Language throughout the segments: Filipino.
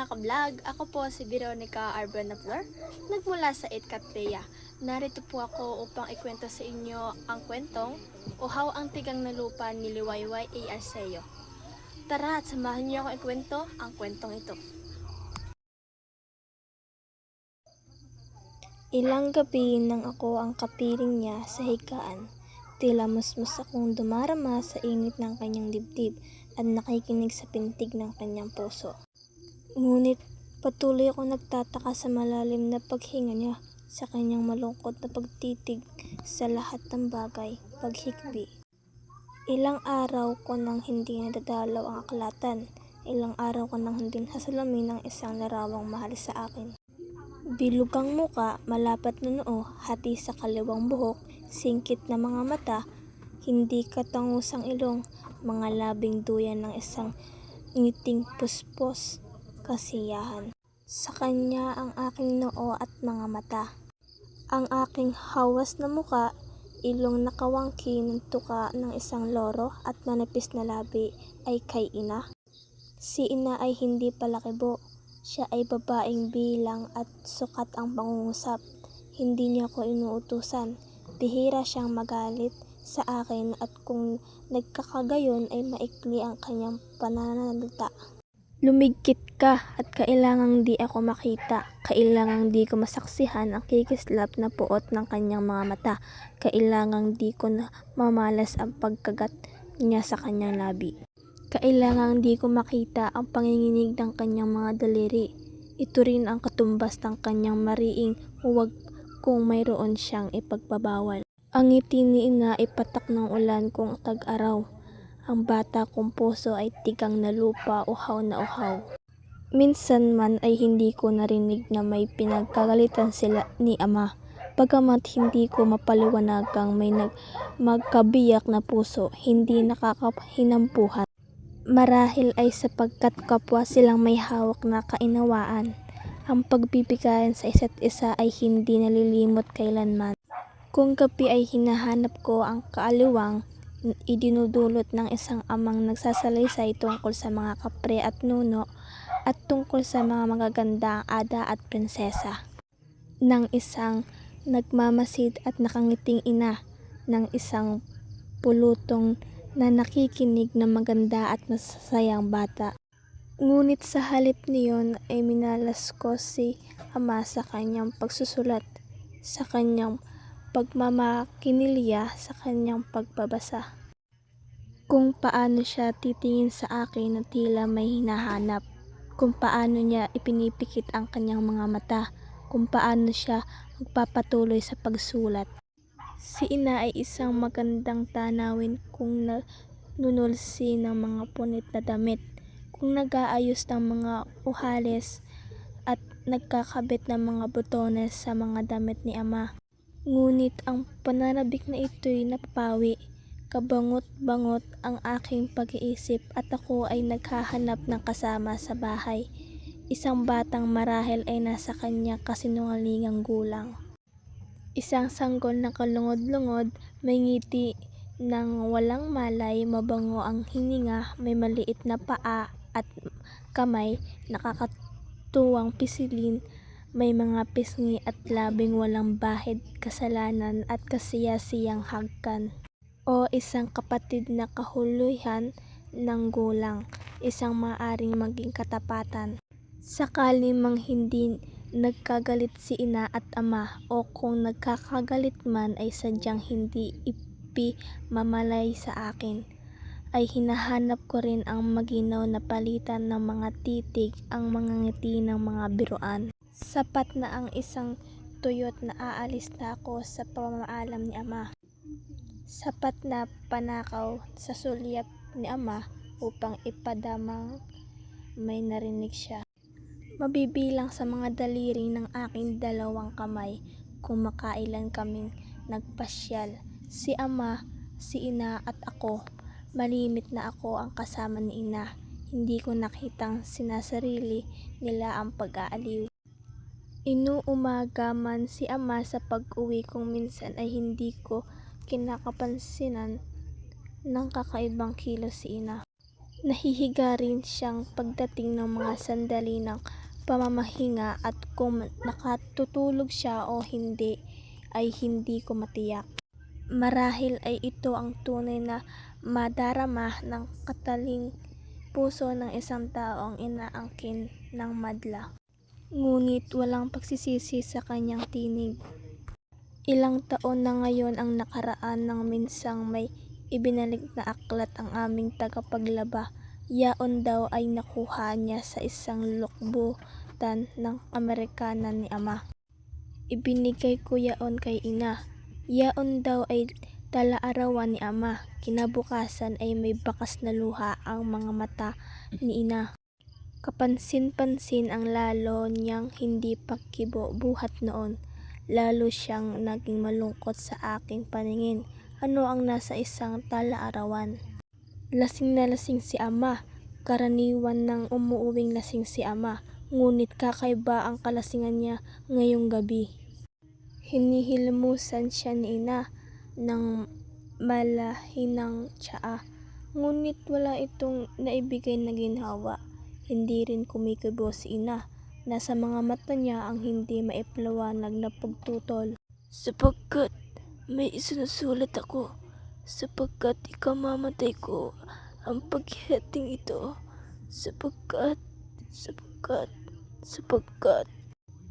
mga ka-vlog, ako po si Veronica Arbana Flor, nagmula sa Itcatleya. Narito po ako upang ikwento sa inyo ang kwentong Uhaw ang Tigang na Lupa ni Liwayway A. Arceo. Tara at samahan niyo ako ikwento ang kwentong ito. Ilang gabi nang ako ang kapiling niya sa higaan. Tila musmus akong dumarama sa init ng kanyang dibdib at nakikinig sa pintig ng kanyang puso. Ngunit patuloy akong nagtataka sa malalim na paghinga niya, sa kanyang malungkot na pagtitig sa lahat ng bagay, paghikbi. Ilang araw ko nang hindi nadadalaw ang aklatan. Ilang araw ko nang hindi nasasalamin ng isang larawang mahal sa akin. Bilugang muka, malapat na noo, hati sa kaliwang buhok, singkit na mga mata, hindi katangusang ilong, mga labing duyan ng isang ngiting puspos, kasiyahan. Sa kanya ang aking noo at mga mata. Ang aking hawas na muka, ilong nakawangki ng tuka ng isang loro at manipis na labi ay kay ina. Si ina ay hindi palakibo. Siya ay babaeng bilang at sukat ang pangungusap. Hindi niya ako inuutusan. Bihira siyang magalit sa akin at kung nagkakagayon ay maikli ang kanyang pananalita. Lumigkit ka at kailangang di ako makita. Kailangang di ko masaksihan ang kikislap na puot ng kanyang mga mata. Kailangang di ko na mamalas ang pagkagat niya sa kanyang labi. Kailangang di ko makita ang panginginig ng kanyang mga daliri. Ito rin ang katumbas ng kanyang mariing huwag kung mayroon siyang ipagpabawal. Ang ngiti ni ina ay patak ng ulan kung tag-araw. Ang bata kong puso ay tigang na lupa, uhaw na uhaw. Minsan man ay hindi ko narinig na may pinagkagalitan sila ni ama. Bagamat hindi ko mapaliwanagang may magkabiyak na puso, hindi nakakahinampuhan. Marahil ay sapagkat kapwa silang may hawak na kainawaan. Ang pagbibigayan sa isa't isa ay hindi nalilimot kailanman. Kung gabi ay hinahanap ko ang kaaliwang, idinudulot ng isang amang nagsasalaysay tungkol sa mga kapre at nuno at tungkol sa mga magagandang ada at prinsesa. Ng isang nagmamasid at nakangiting ina, ng isang pulutong na nakikinig ng maganda at masasayang bata. Ngunit sa halip niyon ay minalas ko si ama sa kanyang pagsusulat, sa kanyang pagmamakinilya, sa kanyang pagbabasa. Kung paano siya titingin sa akin na tila may hinahanap, kung paano niya ipinipikit ang kanyang mga mata, kung paano siya magpapatuloy sa pagsulat. Si ina ay isang magandang tanawin kung nanunulsi ng mga punit na damit, kung nag-aayos ng mga uhales at nagkakabit ng mga botones sa mga damit ni ama. Ngunit ang pananabik na ito'y napapawi. Kabangot-bangot ang aking pag-iisip at ako ay naghahanap ng kasama sa bahay. Isang batang marahil ay nasa kanya kasinungalingang gulang. Isang sanggol na kalungod-lungod, may ngiti ng walang malay, mabango ang hininga, may maliit na paa at kamay, nakakatuwang pisilin, may mga pisngi at labing walang bahid, kasalanan at kasiyasiyang hagkan. O isang kapatid na kahuluyan ng gulang, isang maaring maging katapatan. Sakali mang hindi nagkagalit si ina at ama o kung nagkakagalit man ay sadyang hindi ipimamalay sa akin, ay hinahanap ko rin ang maginaw na palitan ng mga titig, ang mga ngiti ng mga biruan. Sapat na ang isang tuyot na aalis na ako sa pamaalam ni ama. Sapat na panakaw sa sulyap ni ama upang ipadamang may narinig siya. Mabibilang sa mga daliri ng aking dalawang kamay kung makailan kaming nagpasyal. Si ama, si ina at ako. Malimit na ako ang kasama ni ina. Hindi ko nakitang sinasarili nila ang pag-aaliw. Inuumaga man si ama sa pag-uwi kung minsan ay hindi ko kinakapansinan ng kakaibang kilos si ina. Nahihiga rin siyang pagdating ng mga sandali ng pamamahinga at kung nakatutulog siya o hindi ay hindi ko matiyak. Marahil ay ito ang tunay na madarama ng kataling puso ng isang taong inaangkin ng madla. Ngunit walang pagsisisi sa kanyang tinig. Ilang taon na ngayon ang nakaraan nang minsang may ibinalik na aklat ang aming tagapaglaba. Yaon daw ay nakuha niya sa isang lukbutan ng Amerikana ni ama. Ibinigay ko yaon kay ina. Yaon daw ay tala-arawan ni ama. Kinabukasan ay may bakas na luha ang mga mata ni ina. Kapansin-pansin ang lalo niyang hindi pagkibo buhat noon. Lalo siyang naging malungkot sa aking paningin. Ano ang nasa isang tala-arawan? Lasing na lasing si ama. Karaniwan nang umuuwing lasing si ama. Ngunit kakaiba ang kalasingan niya ngayong gabi. Hinihilmusan siya ni ina ng malahinang tsaa. Ngunit wala itong naibigay na ginhawa. Hindi rin kumikibo si ina. Nasa mga mata niya ang hindi maipaliwanag na pagtutol. Sapagkat may isinusulat ako. Sapagkat ikamamatay ko ang paghihating ito. Sapagkat.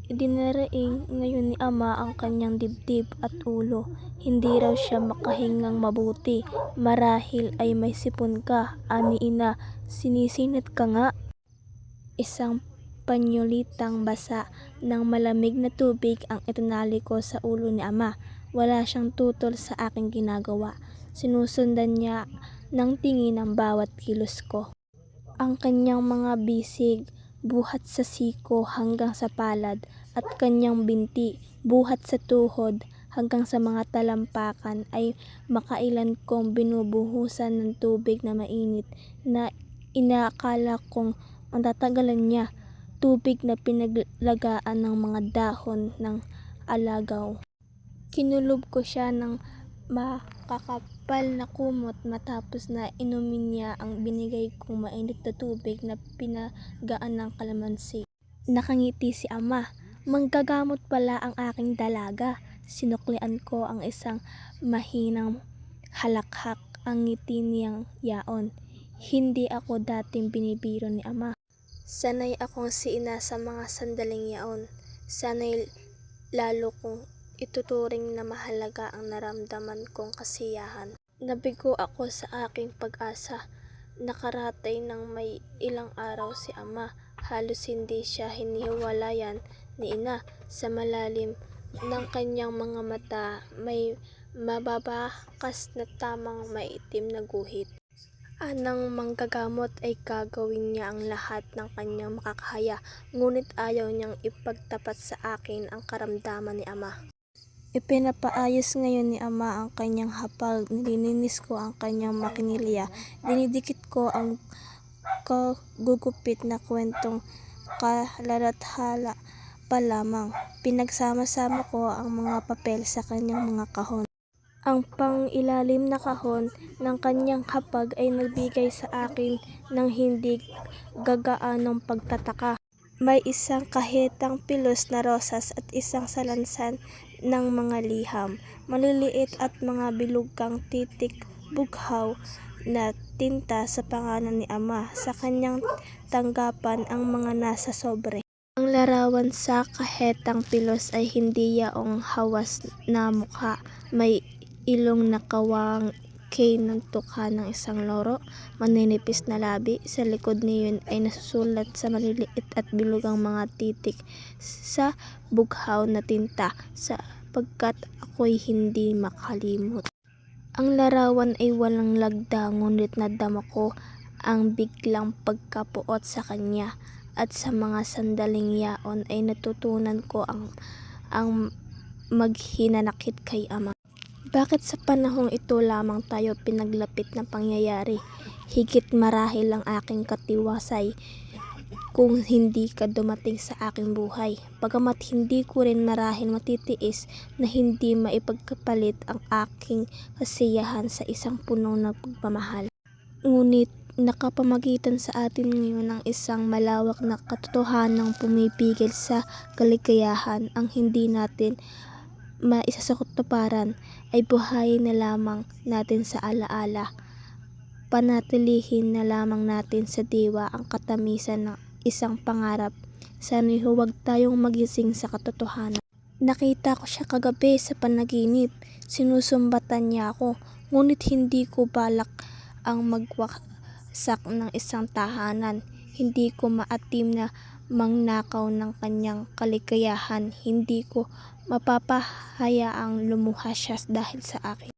Idinaraing ngayon ni ama ang kanyang dibdib at ulo. Hindi raw siya makahingang mabuti. Marahil ay may sipon ka, ani ina. Sinisinat ka nga. Isang panyolitang basa ng malamig na tubig ang itinali ko sa ulo ni ama. Wala siyang tutol sa aking ginagawa. Sinusundan niya ng tingin ang bawat kilos ko. Ang kanyang mga bisig, buhat sa siko hanggang sa palad, at kanyang binti, buhat sa tuhod hanggang sa mga talampakan ay makailan kong binubuhusan ng tubig na mainit na inakala kong matatagalan niya. Tubig na pinaglagaan ng mga dahon ng alagaw. Kinulob ko siya ng makakapal na kumot matapos na inumin niya ang binigay kong mainit na tubig na pinagaan ng kalamansi. Nakangiti si ama. Manggagamot pala ang aking dalaga. Sinuklian ko ang isang mahinang halakhak ang ngiti niyang yaon. Hindi ako dating binibiro ni ama. Sanay akong si ina sa mga sandaling yaon. Sanay lalo kong ituturing na mahalaga ang naramdaman kong kasiyahan. Nabigo ako sa aking pag-asa. Nakaratay ng may ilang araw si ama. Halos hindi siya hinihiwalayan ni ina. Sa malalim ng kanyang mga mata may mababakas na tamang maitim na guhit. Anang manggagamot ay gagawin niya ang lahat ng kanyang makakaya, ngunit ayaw niyang ipagtapat sa akin ang karamdaman ni ama. Ipinapaayos ngayon ni ama ang kanyang hapag. Nililinis ko ang kanyang makinilya. Dinidikit ko ang kagugupit na kwentong kalalathala pa lamang. Pinagsama-sama ko ang mga papel sa kanyang mga kahon. Ang pangilalim na kahon ng kanyang hapag ay nagbigay sa akin ng hindi gagaanong pagtataka. May isang kahitang pilos na rosas at isang salansan ng mga liham. Maliliit at mga bilugang titik bughaw na tinta sa pangalan ni ama. Sa kanyang tanggapan ang mga nasa sobre. Ang larawan sa kahitang pilos ay hindi yaong hawas na mukha. May ilong na kawangkay ng tuka ng isang loro, maninipis na labi. Sa likod niyon ay nasusulat sa maliliit at bilugang mga titik sa bughaw na tinta, sapagkat ako'y hindi makalimot. Ang larawan ay walang lagda, ngunit nadama ko ang biglang pagkapuot sa kanya, at sa mga sandaling yaon ay natutunan ko ang maghinanakit kay ama. Bakit sa panahong ito lamang tayo pinaglapit ng pangyayari? Higit marahil ang aking katiwasay kung hindi ka dumating sa aking buhay. Bagamat hindi ko rin marahil matitiis na hindi maipagkapalit ang aking kasiyahan sa isang puno ng pagmamahal. Ngunit nakapamagitan sa atin ngayon ng isang malawak na katotohanang pumipigil sa kaligayahan. Ang hindi natin maisasakatuparan ay buhayin na lamang natin sa alaala. Panatilihin na lamang natin sa diwa ang katamisan ng isang pangarap. Sana'y huwag tayong magising sa katotohanan. Nakita ko siya kagabi sa panaginip. Sinusumbatan niya ako, ngunit hindi ko balak ang magwasak ng isang tahanan. Hindi ko maatim na mangnakaw ng kanyang kaligayahan. Hindi ko mapapahayaang lumuha siya dahil sa akin.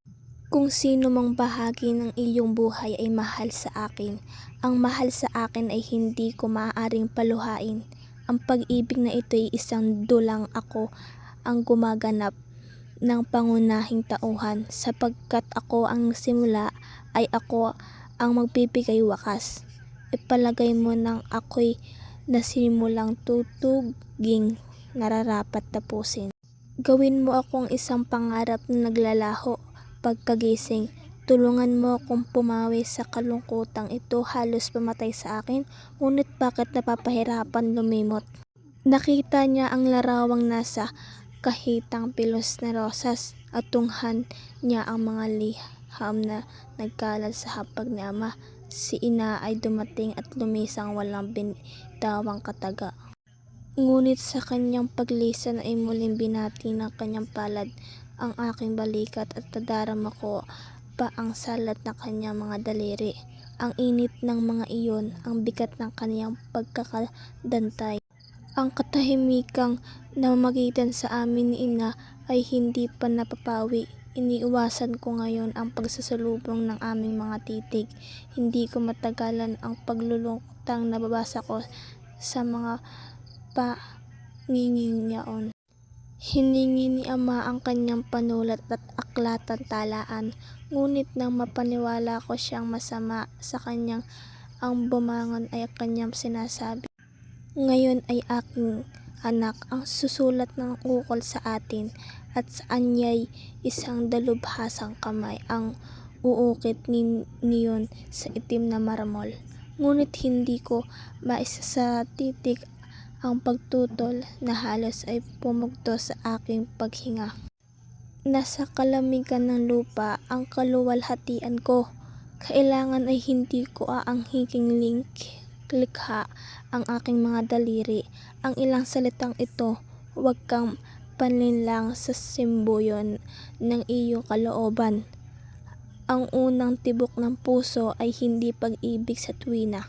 Kung sino mang bahagi ng iyong buhay ay mahal sa akin. Ang mahal sa akin ay hindi ko maaaring paluhain. Ang pag-ibig na ito ay isang dulang ako ang gumaganap ng pangunahing tauhan, sapagkat ako ang nagsimula ay ako ang magbibigay wakas. Ipalagay mo nang ako'y nasimulang tutuging nararapat tapusin. Gawin mo akong isang pangarap na naglalaho pagkagising. Tulungan mo akong pumawi sa kalungkutang ito halos pamatay sa akin, ngunit bakit napapahirapan lumimot? Nakita niya ang larawang nasa kahitang pilos na rosas at tunghan niya ang mga liham na nagkalat sa hapag ni ama. Si ina ay dumating at lumisang walang binitawang kataga. Ngunit sa kanyang paglisan ay muling binati ng kanyang palad ang aking balikat at nadarama ko pa ang salat ng kanyang mga daliri. Ang init ng mga iyon, ang bigat ng kanyang pagkakadantay. Ang katahimikang namamagitan sa amin ni ina ay hindi pa napapawi. Iniiwasan ko ngayon ang pagsasalubong ng aming mga titig. Hindi ko matagalan ang paglulungkotang nababasa ko sa mga pangingiyaon. Hiningi ni ama ang kanyang panulat at aklatan talaan, ngunit nang mapaniwala ko siyang masama sa kanyang ang bumangon ay kanyang sinasabi. Ngayon ay aking anak ang susulat ng ukol sa atin, at sa anya'y isang dalubhasang kamay ang uukit niyon sa itim na marmol. Ngunit hindi ko maisasatitik ang pagtutol na halos ay pumugto sa aking paghinga. Nasa kalamigan ng lupa ang kaluwalhatian ko. Kailangan ay hindi ko aanghiking likha ang aking mga daliri. Ang ilang salitang ito, huwag kang panlinlang sa simboyon ng iyong kalooban. Ang unang tibok ng puso ay hindi pag-ibig sa tuwina.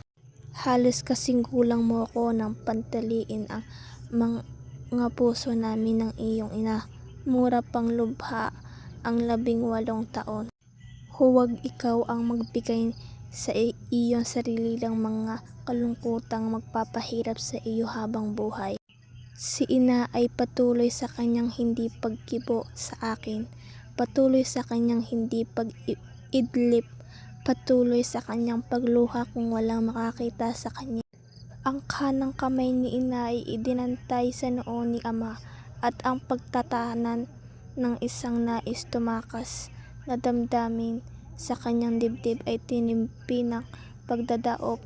Halos kasing kulang mo ako ng pantaliin ang mga puso namin ng iyong ina. Mura pang lubha ang 18 taon. Huwag ikaw ang magbigay sa iyong sarili lang mga kalungkutang magpapahirap sa iyo habang buhay. Si ina ay patuloy sa kanyang hindi pagkibo sa akin. Patuloy sa kanyang hindi pag-idlip. Patuloy sa kanyang pagluha kung walang makakita sa kanya. Ang kanang kamay ni ina ay idinantay sa noo ni ama, at ang pagtatanan ng isang nais tumakas na damdamin sa kanyang dibdib ay tinimpi ng pagdadaop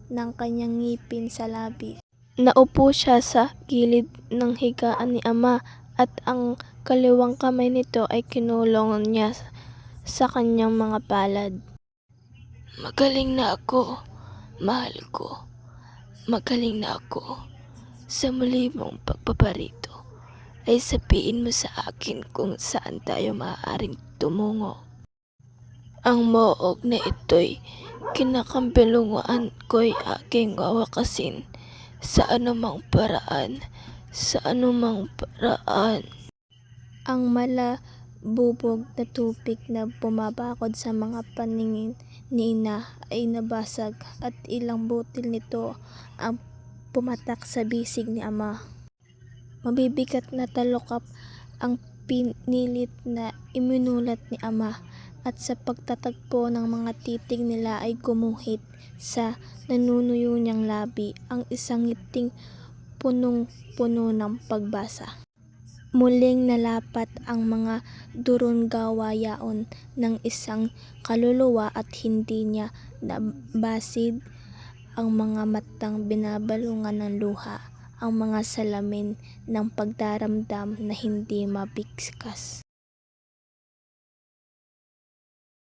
ng kanyang ngipin sa labi. Naupo siya sa gilid ng higaan ni ama, at ang kaliwang kamay nito ay kinulong niya sa kanyang mga palad. Magaling na ako, mahal ko. Magaling na ako. Sa muli mong pagpaparito, ay sabihin mo sa akin kung saan tayo maaaring tumungo. Ang moog na ito'y kinakambilungan ko'y aking wawakasin sa anumang paraan, sa anumang paraan. Ang malabubog na tubig na bumabakod sa mga paningin ni ina ay nabasag, at ilang butil nito ang pumatak sa bisig ni ama. Mabibigat na talukap ang pinilit na iminulat ni ama, at sa pagtatagpo ng mga titig nila ay gumuhit sa nanunuyo niyang labi ang isang ngiting punong-puno ng pagbasa. Muling nalapat ang mga durunggawayaon ng isang kaluluwa at hindi niya nabasid ang mga matang binabalungan ng luha, ang mga salamin ng pagdaramdam na hindi mabigkas.